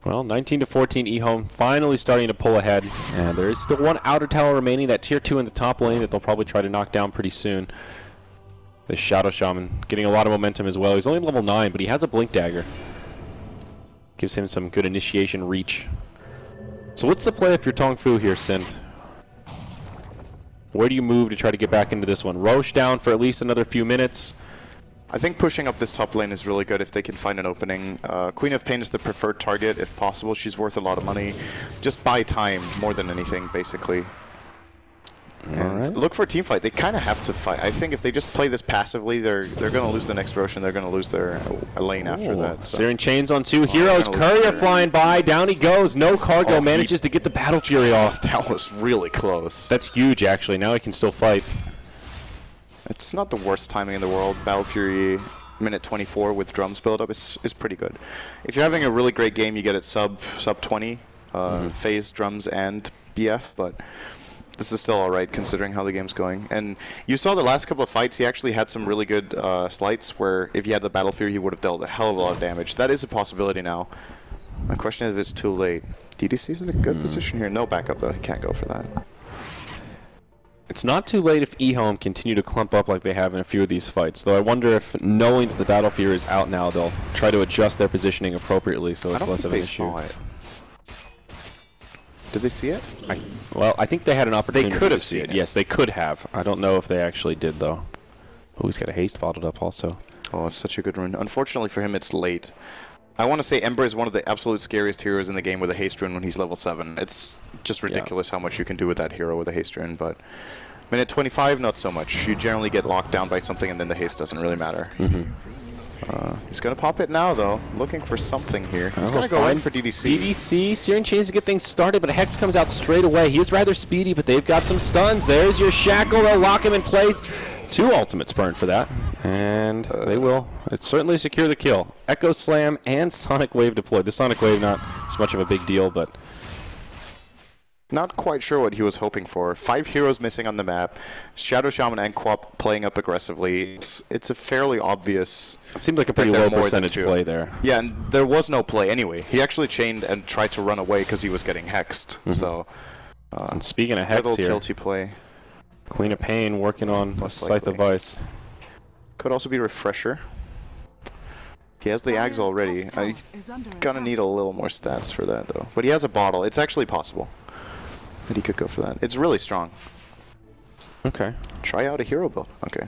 Speaker 3: Well, 19 to 14, Ehome finally starting to pull ahead, and there is still 1 outer tower remaining. That tier 2 in the top lane that they'll probably try to knock down pretty soon. The Shadow Shaman getting a lot of momentum as well. He's only level 9, but he has a Blink Dagger. Gives him some good initiation reach. So what's the play if you're TongFu here, Sin? Where do you move to try to get back into this one? Roche down for at least another few minutes.
Speaker 1: I think pushing up this top lane is really good if they can find an opening. Queen of Pain is the preferred target if possible. She's worth a lot of money. Just buy time more than anything, basically.
Speaker 3: Alright.
Speaker 1: Look for a team fight. They kind of have to fight. I think if they just play this passively, they're going to lose the next Roche and they're going to lose their lane after that. So.
Speaker 3: Searing Chains on 2 heroes. Courier flying by. Down he goes. No cargo. Manages to get the Battle Fury off.
Speaker 1: That was really close.
Speaker 3: That's huge, actually. Now he can still fight.
Speaker 1: It's not the worst timing in the world. Battle Fury, minute 24 with drums build up is pretty good. If you're having a really great game, you get it sub 20, phase, drums, and BF, but this is still alright considering how the game's going. And you saw the last couple of fights, he actually had some really good slights where if he had the Battle Fury, he would have dealt a hell of a lot of damage. That is a possibility now. My question is if it's too late. DDC's in a good position here. No backup though, he can't go for that.
Speaker 3: It's not too late if Ehome continue to clump up like they have in a few of these fights, though I wonder if, knowing that the Battle Fury is out now, they'll try to adjust their positioning appropriately so it's less of an issue.
Speaker 1: I don't think they saw it. Did they see it?
Speaker 3: Well, I think they had an opportunity
Speaker 1: They could have
Speaker 3: to see
Speaker 1: seen it.
Speaker 3: Yes, they could have. I don't know if they actually did, though. Oh, he's got a haste bottled up also.
Speaker 1: Oh, it's such a good rune. Unfortunately for him, it's late. I want to say Ember is one of the absolute scariest heroes in the game with a haste rune when he's level 7. It's just ridiculous how much you can do with that hero with a haste rune, but minute 25, not so much. You generally get locked down by something and then the haste doesn't really matter. He's going to pop it now, though. Looking for something here. He's going to go in for DDC.
Speaker 3: DDC, Searing Chains to get things started, but Hex comes out straight away. He is rather speedy, but they've got some stuns. There's your Shackle. They'll lock him in place. 2 ultimates burned for that, and they will. It's certainly secure the kill. Echo Slam and Sonic Wave deployed. The Sonic Wave not as much of a big deal, but
Speaker 1: not quite sure what he was hoping for. 5 heroes missing on the map. Shadow Shaman and Quap playing up aggressively. It's a fairly obvious...
Speaker 3: It seemed like a pretty low percentage play there.
Speaker 1: Yeah, and there was no play anyway. He actually chained and tried to run away because he was getting hexed. So
Speaker 3: And speaking of Hex here,
Speaker 1: tilty play.
Speaker 3: Queen of Pain working on Scythe of Vice.
Speaker 1: Could also be Refresher. He has the Ags already. He's gonna need a little more stats for that though. But he has a bottle. It's actually possible that he could go for that. It's really strong.
Speaker 3: Okay.
Speaker 1: Try out a hero build. Okay.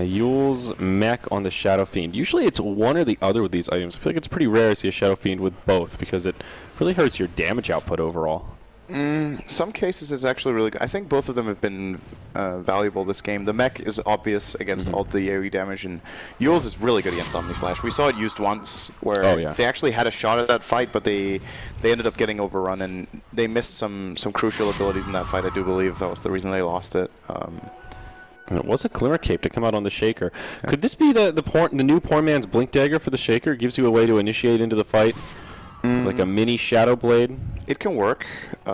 Speaker 3: Yule's mech on the Shadow Fiend. Usually it's one or the other with these items. I feel like it's pretty rare to see a Shadow Fiend with both because it really hurts your damage output overall.
Speaker 1: Some cases it's actually really good. I think both of them have been valuable this game. The mech is obvious against all the AoE damage, and Yule's is really good against Omni Slash. We saw it used once where they actually had a shot at that fight, but they ended up getting overrun, and they missed some crucial abilities in that fight. I do believe that was the reason they lost it.
Speaker 3: And it was a Glimmer Cape to come out on the Shaker. Yeah. Could this be the new Poor Man's Blink Dagger for the Shaker? It gives you a way to initiate into the fight. Like a mini Shadow Blade?
Speaker 1: It can work.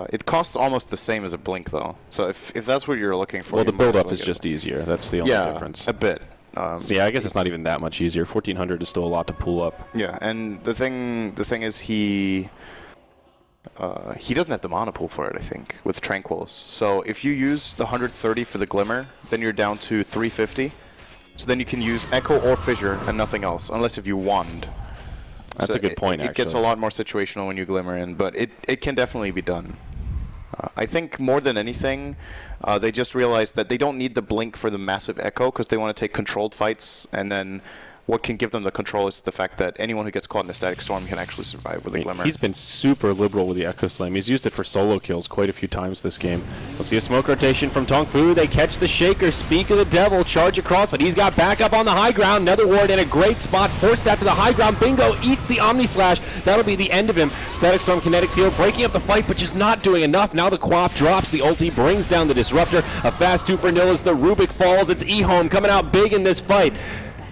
Speaker 1: It costs almost the same as a Blink, though. So if that's what you're looking for...
Speaker 3: Well, the build-up is just easier. That's the only difference.
Speaker 1: Yeah, a bit.
Speaker 3: So yeah, I guess it's not even that much easier. 1400 is still a lot to pull up.
Speaker 1: Yeah, and the thing is he doesn't have the mana pool for it, I think, with Tranquils. So if you use the 130 for the Glimmer, then you're down to 350. So then you can use Echo or Fissure and nothing else, unless if you Wand.
Speaker 3: That's a good point,
Speaker 1: actually. It gets a lot more situational when you Glimmer in, but it can definitely be done. I think more than anything, they just realized that they don't need the Blink for the massive Echo because they want to take controlled fights, and then what can give them the control is the fact that anyone who gets caught in a Static Storm can actually survive with a Glimmer.
Speaker 3: He's been super liberal with the Echo Slam. He's used it for solo kills quite a few times this game. We'll see a smoke rotation from TongFu. They catch the Shaker. Speak of the devil. Charge across, but he's got backup on the high ground. Nether Ward in a great spot. Force staff to the high ground. Bingo eats the Omni Slash. That'll be the end of him. Static Storm Kinetic Field breaking up the fight, but just not doing enough. Now the Quap drops the ulti, brings down the Disruptor. A fast 2-for-0 as the Rubik falls. It's Ehome coming out big in this fight.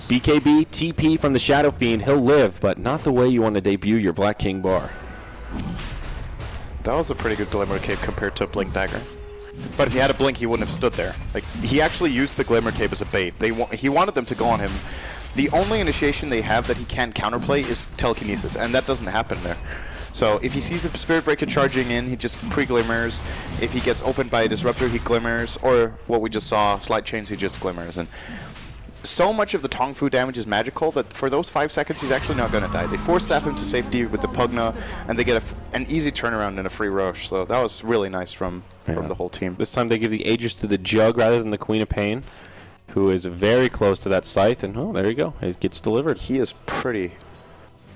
Speaker 3: BKB, TP from the Shadow Fiend. He'll live, but not the way you want to debut your Black King bar.
Speaker 1: That was a pretty good Glimmer Cape compared to Blink Dagger. But if he had a Blink, he wouldn't have stood there. Like, he actually used the Glimmer Cape as a bait. He wanted them to go on him. The only initiation they have that he can't counterplay is Telekinesis, and that doesn't happen there. So if he sees a Spirit Breaker charging in, he just pre-glimmers. If he gets opened by a Disruptor, he glimmers. Or what we just saw, Slide Chains, he just glimmers. And so much of the TongFu damage is magical that for those 5 seconds he's actually not going to die. They force staff him to safety with the Pugna, and they get an easy turnaround and a free Roche. So that was really nice from the whole team.
Speaker 3: This time they give the Aegis to the Jug rather than the Queen of Pain, who is very close to that Scythe, and oh, there you go. It gets delivered.
Speaker 1: He is pretty...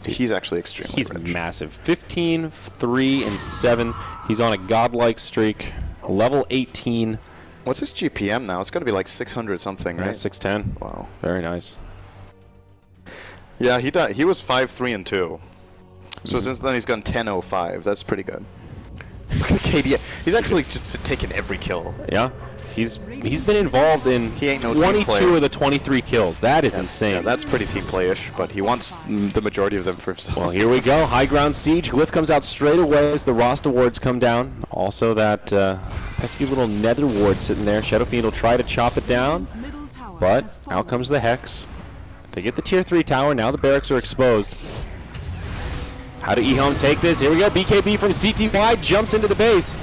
Speaker 1: He's actually extremely
Speaker 3: He's
Speaker 1: rich.
Speaker 3: Massive. 15, 3, and 7. He's on a godlike streak. Level 18.
Speaker 1: What's his GPM now? It's got to be like 600 something, right?
Speaker 3: 610.
Speaker 1: Wow.
Speaker 3: Very nice.
Speaker 1: Yeah, he was 5-3 and 2. So since then he's gone 10-05. That's pretty good. Look at the KD. He's actually just taken every kill.
Speaker 3: Yeah. He's been involved in 22 of the 23 kills. That is insane.
Speaker 1: Yeah, that's pretty team play-ish, but he wants the majority of them for himself.
Speaker 3: Well, here we go. High ground siege. Glyph comes out straight away as the roster wards come down. Also that pesky little Nether ward sitting there. Shadow Fiend will try to chop it down, but out comes the Hex. They get the tier 3 tower. Now the barracks are exposed. How do Ehome take this? Here we go. BKB from CTY jumps into the base.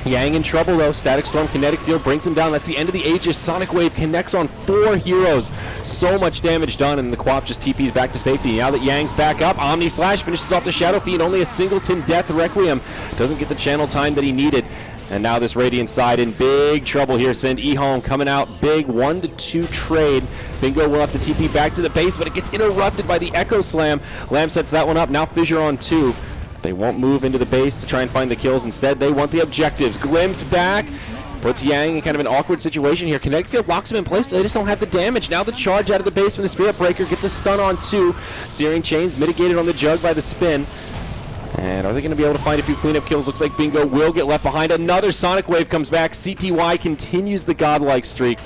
Speaker 3: Yang in trouble though. Static Storm Kinetic Field brings him down. That's the end of the Aegis. Sonic Wave connects on 4 heroes. So much damage done, and the Quap just TPs back to safety. Now that Yang's back up, Omni Slash finishes off the Shadow Fiend. Only a singleton Death Requiem. Doesn't get the channel time that he needed. And now this Radiant side in big trouble here. Send Ehome coming out big. 1-2 trade. Bingo will have to TP back to the base, but it gets interrupted by the Echo Slam. Lamb sets that one up. Now Fissure on 2. They won't move into the base to try and find the kills. Instead, they want the objectives. Glimpse back. Puts Yang in kind of an awkward situation here. Kinetic Field locks him in place, but they just don't have the damage. Now the charge out of the base from the Spirit Breaker gets a stun on 2. Searing Chains mitigated on the Jug by the spin. And are they going to be able to find a few cleanup kills? Looks like Bingo will get left behind. Another Sonic Wave comes back. CTY continues the godlike streak.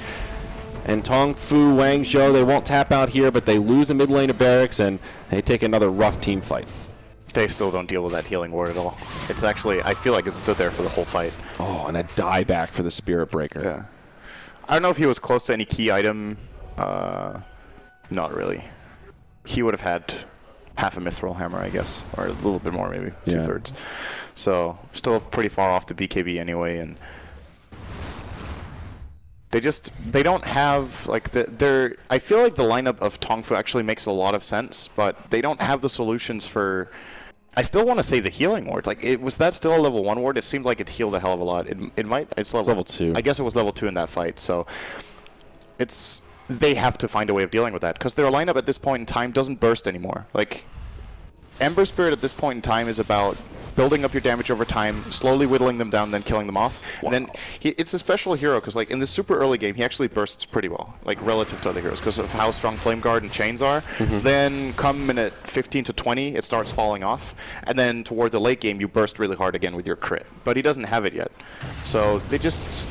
Speaker 3: And TongFu Wangzhou, they won't tap out here, but they lose the mid lane of barracks, and they take another rough team fight.
Speaker 1: They still don't deal with that healing ward at all. It's actually, I feel like it stood there for the whole fight.
Speaker 3: Oh, and a dieback for the Spirit Breaker.
Speaker 1: Yeah. I don't know if he was close to any key item. Not really. He would have had half a mithril hammer, I guess, or a little bit more, maybe 2/3. So still pretty far off the BKB anyway, and they don't have like I feel like the lineup of TongFu actually makes a lot of sense, but they don't have the solutions for. I still want to say the healing ward. Like, was that still a level 1 ward? It seemed like it healed a hell of a lot. It's level
Speaker 3: 2.
Speaker 1: I guess it was level 2 in that fight. So they have to find a way of dealing with that, because their lineup at this point in time doesn't burst anymore. Like, Ember Spirit at this point in time is about building up your damage over time, slowly whittling them down, then killing them off. Wow. And then it's a special hero, because like in the super early game, he actually bursts pretty well, like relative to other heroes, because of how strong Flame Guard and Chains are. Then come in at 15 to 20, it starts falling off, and then toward the late game, you burst really hard again with your crit. But he doesn't have it yet, so they just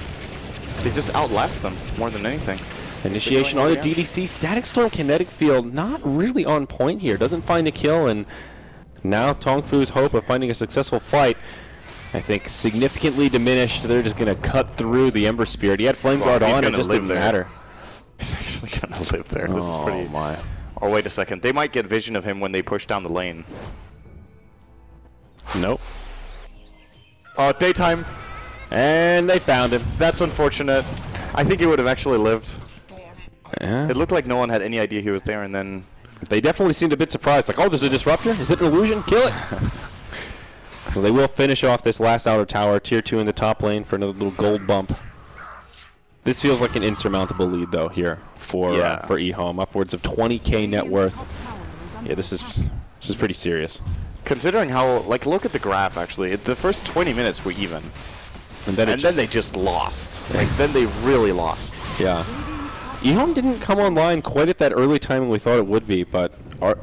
Speaker 1: outlast them more than anything.
Speaker 3: Initiation on the DDC. Static Storm Kinetic Field not really on point here. Doesn't find a kill, and now TongFu's hope of finding a successful fight, I think, significantly diminished. They're just going to cut through the Ember Spirit. He had Flame Guard on, it just didn't matter.
Speaker 1: He's actually going to live there. This is pretty... My. Oh, wait a second. They might get vision of him when they push down the lane.
Speaker 3: Nope.
Speaker 1: Oh, daytime.
Speaker 3: And they found him.
Speaker 1: That's unfortunate. I think he would have actually lived.
Speaker 3: Yeah.
Speaker 1: It looked like no one had any idea he was there, and then...
Speaker 3: They definitely seemed a bit surprised, like, oh, there's a disruptor? Is it an illusion? Kill it! So they will finish off this last outer tower, tier 2 in the top lane for another little gold bump. This feels like an insurmountable lead, though, here for Ehome. Upwards of 20k net worth. Yeah, this is pretty serious.
Speaker 1: Considering how, like, look at the graph, actually. The first 20 minutes were even. And then they just lost. Like, then they really lost.
Speaker 3: Yeah. Ehome didn't come online quite at that early timing we thought it would be, but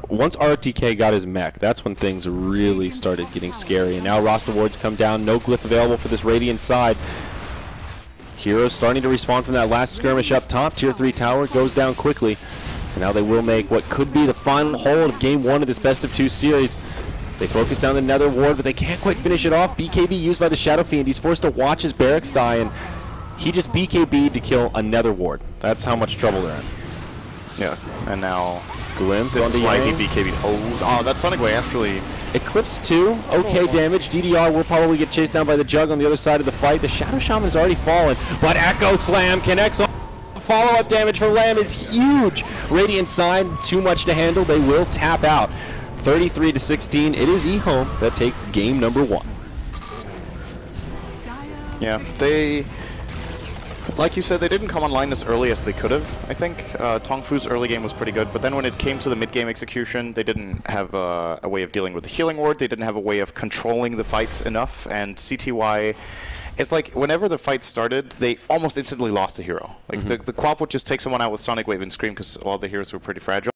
Speaker 3: once RTK got his mech, that's when things really started getting scary. And now roster wards come down, no glyph available for this Radiant side. Heroes starting to respawn from that last skirmish up top. Tier 3 tower goes down quickly. And now they will make what could be the final hold of Game 1 of this Best of 2 series. They focus down the Nether ward, but they can't quite finish it off. BKB used by the Shadow Fiend. He's forced to watch his barracks die, and he just BKB'd to kill a Nether ward. That's how much trouble they're in.
Speaker 1: Yeah, and now
Speaker 3: Glimpse
Speaker 1: this
Speaker 3: on
Speaker 1: is
Speaker 3: the
Speaker 1: why
Speaker 3: aim.
Speaker 1: he BKB'd. Oh, that Sonic Wave actually...
Speaker 3: Eclipse 2, okay damage. DDR will probably get chased down by the Jug on the other side of the fight. The Shadow Shaman's already fallen, but Echo Slam connects on. Follow-up damage for Lamb is huge. Radiant side, too much to handle. They will tap out. 33 to 16. It is Ehome that takes game number 1.
Speaker 1: Yeah, like you said, they didn't come online as early as they could have, I think. TongFu's early game was pretty good, but then when it came to the mid-game execution, they didn't have a way of dealing with the healing ward, they didn't have a way of controlling the fights enough, and CTY, it's like, whenever the fight started, they almost instantly lost a hero. Like, the Quap would just take someone out with Sonic Wave and Scream, because all the heroes were pretty fragile.